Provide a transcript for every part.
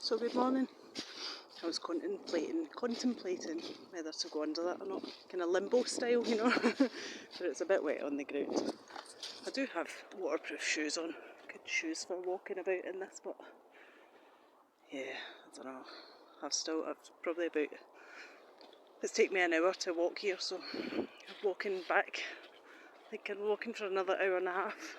So good morning. I was contemplating whether to go under that or not. Kind of limbo style, you know, but it's a bit wet on the ground. I do have waterproof shoes on. Good shoes for walking about in this, but yeah, I don't know. It's taken me an hour to walk here, so I'm walking back. I think I'm walking for another hour and a half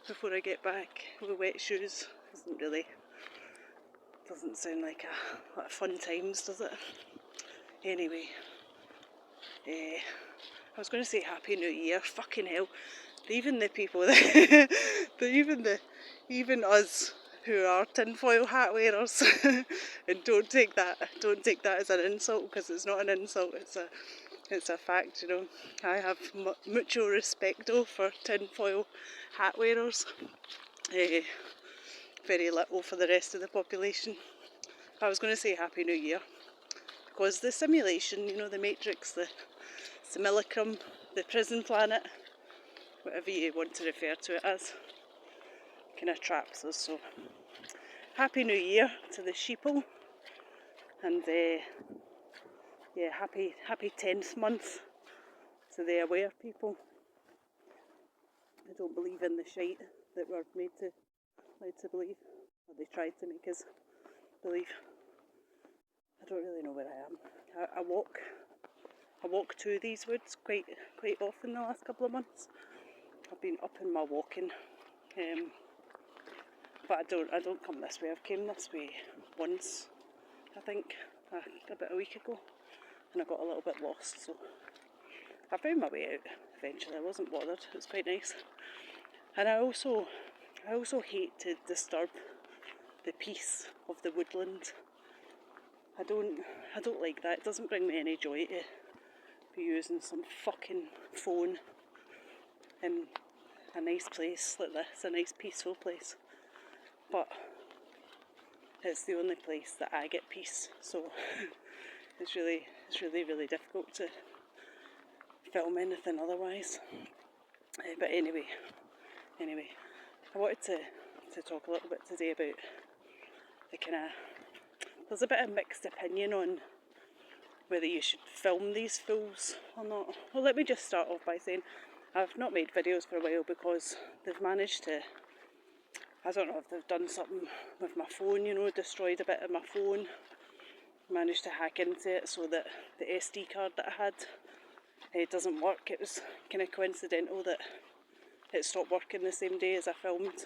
before I get back with wet shoes. Doesn't sound like a lot of fun times, does it? Anyway, I was going to say Happy New Year. Fucking hell! Even the people that, even us who are tinfoil hat wearers, and don't take that as an insult, because it's not an insult. It's a fact, you know. I have mucho respecto for tinfoil hat wearers. Very little for the rest of the population. I was going to say Happy New Year because the simulation, you know, the Matrix, the simulacrum, the prison planet, whatever you want to refer to it as, kind of traps us. So Happy New Year to the sheeple, and yeah, happy 10th month to the aware people. I don't believe in the shite that we're led to believe, or they tried to make us believe. I don't really know where I am. I walk to these woods quite often the last couple of months. I've been up in my walking, but I don't come this way. I've came this way once, I think, about a week ago, and I got a little bit lost. So I found my way out eventually. I wasn't bothered. It was quite nice, and I also hate to disturb the peace of the woodland. I don't like that. It doesn't bring me any joy to be using some fucking phone in a nice place like this, a nice peaceful place. But it's the only place that I get peace, so it's really difficult to film anything otherwise. But anyway, I wanted to talk a little bit today about there's a bit of mixed opinion on whether you should film these fools or not. Well, let me just start off by saying I've not made videos for a while because they've managed to, I don't know if they've done something with my phone, you know, destroyed a bit of my phone, managed to hack into it so that the SD card that I had, it doesn't work. It was kind of coincidental that it stopped working the same day as I filmed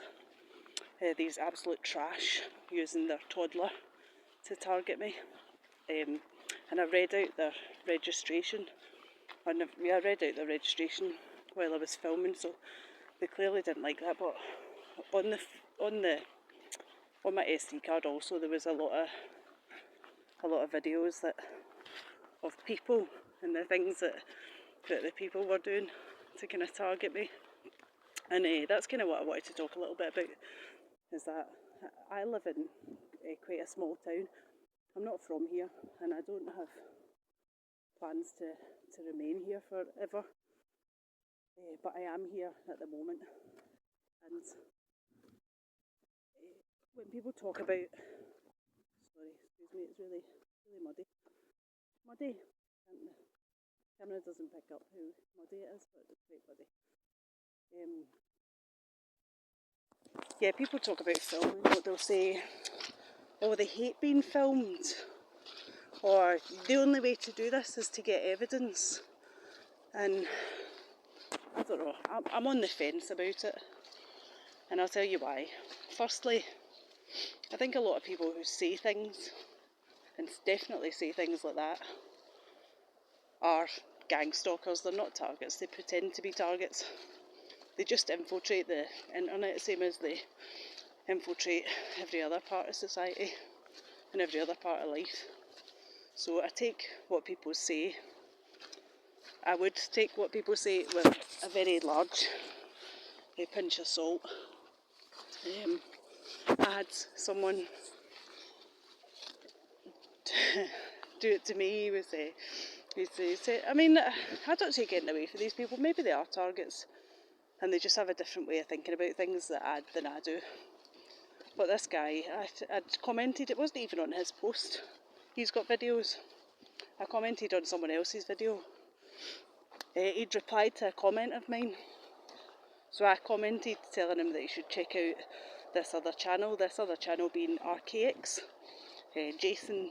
these absolute trash using their toddler to target me. And I read out their registration. I read out their registration while I was filming, so they clearly didn't like that. But on my SD card also there was a lot of videos of people and the things that the people were doing to kind of target me. And that's kind of what I wanted to talk a little bit about, is that I live in quite a small town. I'm not from here, and I don't have plans to remain here forever. But I am here at the moment. And when people talk about... Sorry, excuse me, it's really muddy. Muddy. The camera doesn't pick up how muddy it is, but it's quite muddy. Yeah, people talk about filming, but they'll say, oh, they hate being filmed, or the only way to do this is to get evidence. And I don't know, I'm on the fence about it, and I'll tell you why. Firstly, I think a lot of people who say things, and definitely say things like that, are gang stalkers. They're not targets, they pretend to be targets. They just infiltrate the internet, same as they infiltrate every other part of society and every other part of life. So I take what people say, I would take what people say with a very large pinch of salt. I had someone do it to me. He said, I mean, I don't take anything away from these people. Maybe they are targets and they just have a different way of thinking about things than I do. But this guy, I'd commented, it wasn't even on his post. He's got videos. I commented on someone else's video. He'd replied to a comment of mine. So I commented telling him that he should check out this other channel being Archaix. Jason,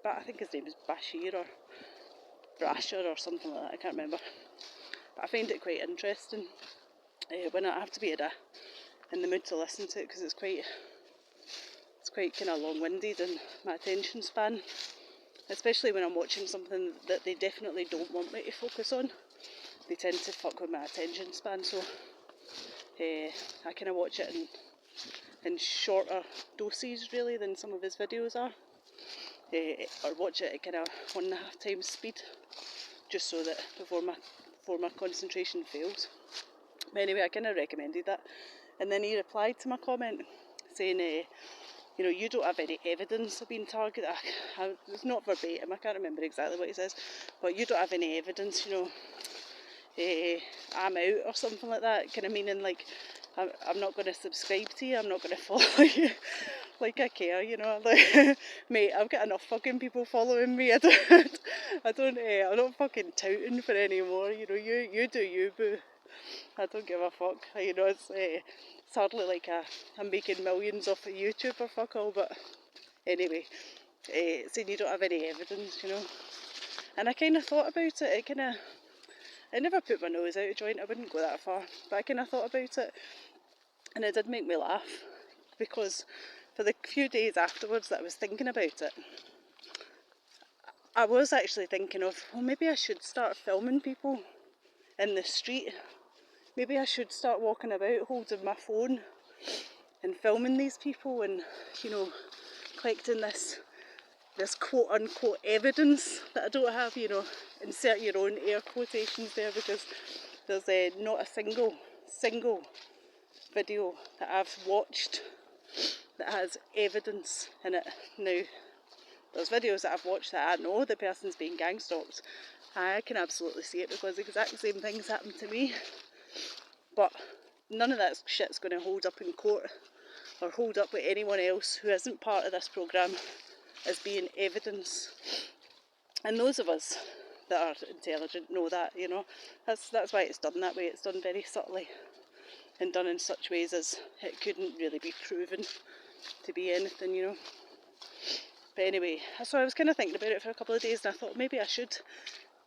but I think his name is Bashir or Brasher or something like that, I can't remember. But I find it quite interesting when I have to be in the mood to listen to it, because it's quite kind of long-winded and my attention span, especially when I'm watching something that they definitely don't want me to focus on, they tend to fuck with my attention span. So I kind of watch it in shorter doses really than some of his videos are, or watch it at kind of 1.5 times speed, just so that before my concentration fails. But anyway, I kind of recommended that, and then he replied to my comment saying, you know, you don't have any evidence of being targeted. It's not verbatim, I can't remember exactly what he says, but you don't have any evidence, you know, I'm out or something like that, kind of meaning like I'm not going to subscribe to you, I'm not going to follow you. Like I care, you know, like, mate, I've got enough fucking people following me. I'm not fucking touting for any more, you know, you do you, boo. I don't give a fuck, you know, it's hardly like I'm making millions off of YouTube or fuck all, but anyway, saying you don't have any evidence, you know, and I kind of thought about it, I never put my nose out of joint, I wouldn't go that far, but I kind of thought about it, and it did make me laugh, because for the few days afterwards that I was thinking about it, I was actually thinking of, well, maybe I should start filming people in the street. Maybe I should start walking about holding my phone and filming these people and, you know, collecting this quote-unquote evidence that I don't have, you know. Insert your own air quotations there, because there's not a single video that I've watched that has evidence in it. Now, there's videos that I've watched that I know the person's being gang stalked. I can absolutely see it because the exact same things happened to me. But none of that shit's going to hold up in court or hold up with anyone else who isn't part of this programme as being evidence. And those of us that are intelligent know that, you know. That's why it's done that way. It's done very subtly and done in such ways as it couldn't really be proven to be anything, you know. But anyway, so I was kind of thinking about it for a couple of days, and I thought maybe I should.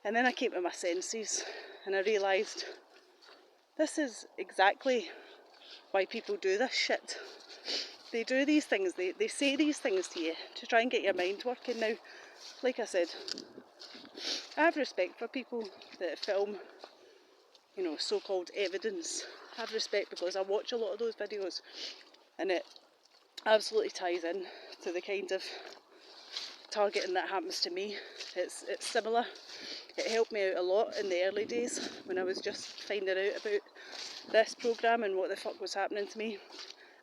And then I came to my senses and I realised this is exactly why people do this shit. They do these things, they say these things to you to try and get your mind working. Now, like I said, I have respect for people that film, you know, so-called evidence. I have respect because I watch a lot of those videos and it absolutely ties in to the kind of targeting that happens to me. It's similar. It helped me out a lot in the early days when I was just finding out about this programme and what the fuck was happening to me.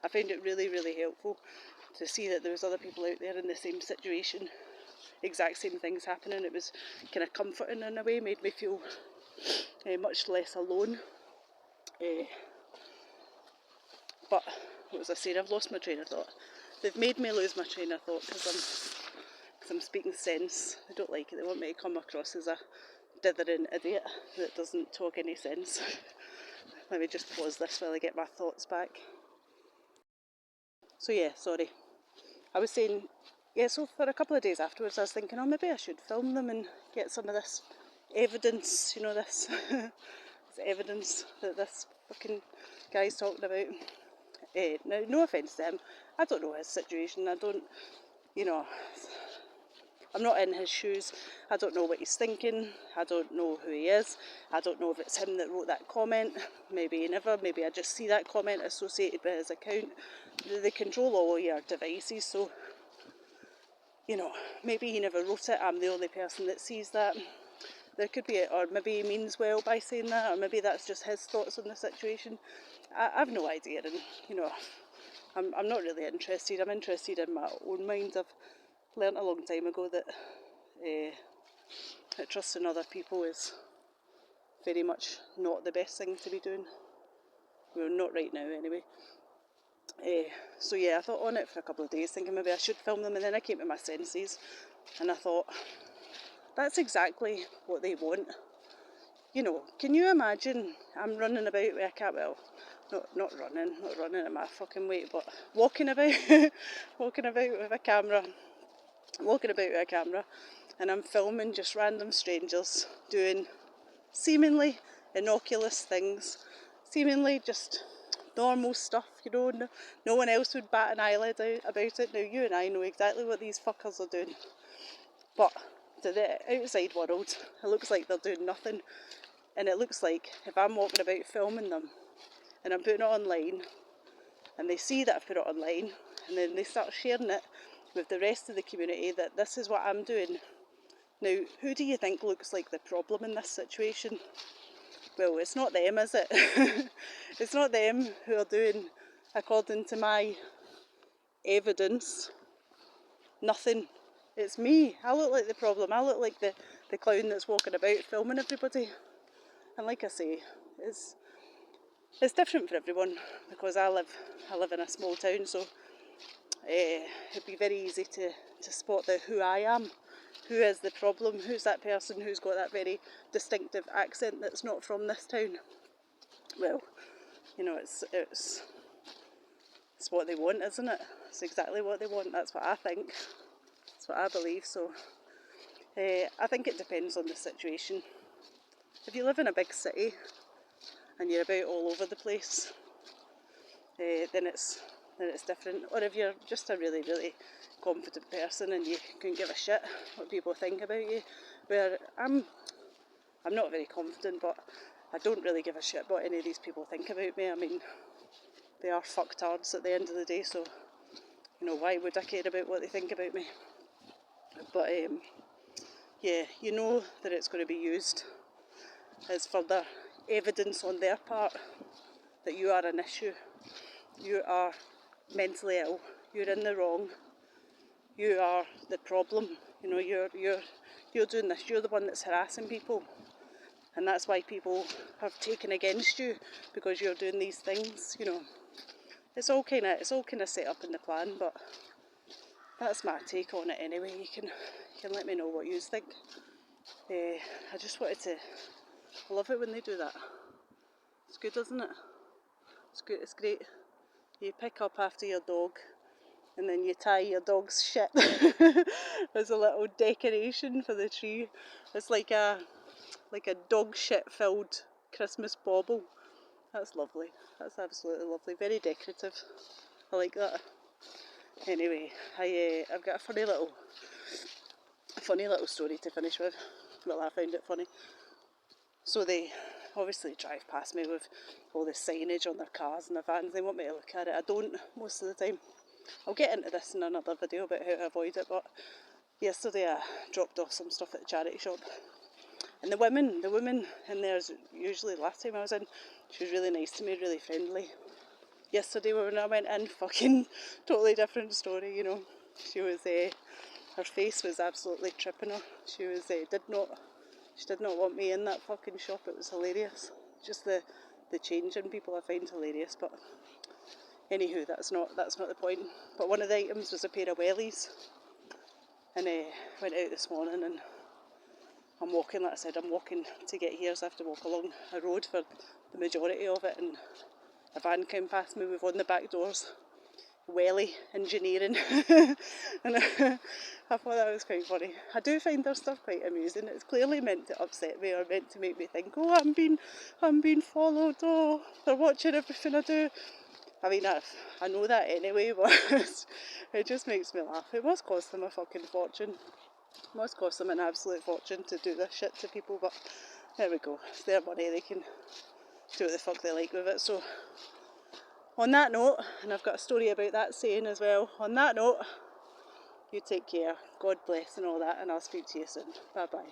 I found it really, really helpful to see that there was other people out there in the same situation, exact same things happening. It was kind of comforting in a way, made me feel much less alone. But what was I saying? I've lost my train of thought. They've made me lose my train of thought because I'm speaking sense. They don't like it. They want me to come across as a dithering idiot that doesn't talk any sense. Let me just pause this while I get my thoughts back. So yeah, sorry. I was saying, yeah, so for a couple of days afterwards I was thinking, oh, maybe I should film them and get some of this evidence, you know, this, this evidence that this fucking guy's talking about. Now, no offence to him, I don't know his situation, I don't, you know, I'm not in his shoes, I don't know what he's thinking, I don't know who he is, I don't know if it's him that wrote that comment, maybe never, maybe I just see that comment associated with his account. They control all your devices, so, you know, maybe he never wrote it, I'm the only person that sees that. There could be, or maybe he means well by saying that, or maybe that's just his thoughts on the situation. I've no idea, and, you know, I'm not really interested. I'm interested in my own mind. I've learnt a long time ago that trusting other people is very much not the best thing to be doing. Well, not right now anyway. So yeah, I thought on it for a couple of days, thinking maybe I should film them, and then I came to my senses and I thought, that's exactly what they want. You know, can you imagine I'm running about with a cat, well, not running at my fucking weight, but walking about with a camera, and I'm filming just random strangers doing seemingly innocuous things, seemingly just normal stuff, you know, no one else would bat an eyelid about it. Now you and I know exactly what these fuckers are doing, but to the outside world it looks like they're doing nothing, and it looks like if I'm walking about filming them and I'm putting it online and they see that I've put it online and then they start sharing it with the rest of the community that this is what I'm doing. Now, who do you think looks like the problem in this situation? Well, it's not them, is it? It's not them who are doing, according to my evidence, nothing. It's me. I look like the problem. I look like the clown that's walking about filming everybody. And like I say, it's different for everyone, because I live in a small town, so it'd be very easy to spot who I am, who is the problem, who's that person who's got that very distinctive accent that's not from this town. Well, you know, it's what they want, isn't it? It's exactly what they want. That's what I think. That's what I believe. So I think it depends on the situation. If you live in a big city and you're about all over the place, then it's different. Or if you're just a really, really confident person and you couldn't give a shit what people think about you, where I'm not very confident, but I don't really give a shit what any of these people think about me. I mean, they are fucktards at the end of the day, so, you know, why would I care about what they think about me? But yeah, you know that it's going to be used as further evidence on their part that you are an issue. You are mentally ill. You're in the wrong. You are the problem. You know, you're doing this. You're the one that's harassing people, and that's why people have taken against you, because you're doing these things. You know, it's all kind of set up in the plan. But that's my take on it anyway. You can let me know what you think. I just wanted to. I love it when they do that. It's good, isn't it? It's good. It's great. You pick up after your dog, and then you tie your dog's shit as a little decoration for the tree. It's like a dog shit filled Christmas bauble. That's lovely. That's absolutely lovely. Very decorative. I like that. Anyway, I've got a funny little story to finish with. Well, I found it funny. So they obviously drive past me with all this signage on their cars and their vans. They want me to look at it. I don't, most of the time. I'll get into this in another video about how to avoid it, but yesterday I dropped off some stuff at the charity shop, and the woman in there, usually the last time I was in, she was really nice to me, really friendly. Yesterday when I went in, fucking totally different story, you know. She was, her face was absolutely tripping her. She was, she did not want me in that fucking shop. It was hilarious. Just the change in people I find hilarious, but anywho, that's not the point. But one of the items was a pair of wellies, and I went out this morning and I'm walking, like I said, I'm walking to get here, so I have to walk along a road for the majority of it, and a van came past me with on the back doors, Welly Engineering, and I thought that was quite funny. I do find their stuff quite amusing. It's clearly meant to upset me or meant to make me think, oh, I'm being followed, oh, they're watching everything I do. I mean, I know that anyway, but it just makes me laugh. It must cost them a fucking fortune. It must cost them an absolute fortune to do this shit to people, but there we go. It's their money, they can do what the fuck they like with it. So, on that note, and I've got a story about that saying as well, on that note, you take care, God bless and all that, and I'll speak to you soon. Bye bye.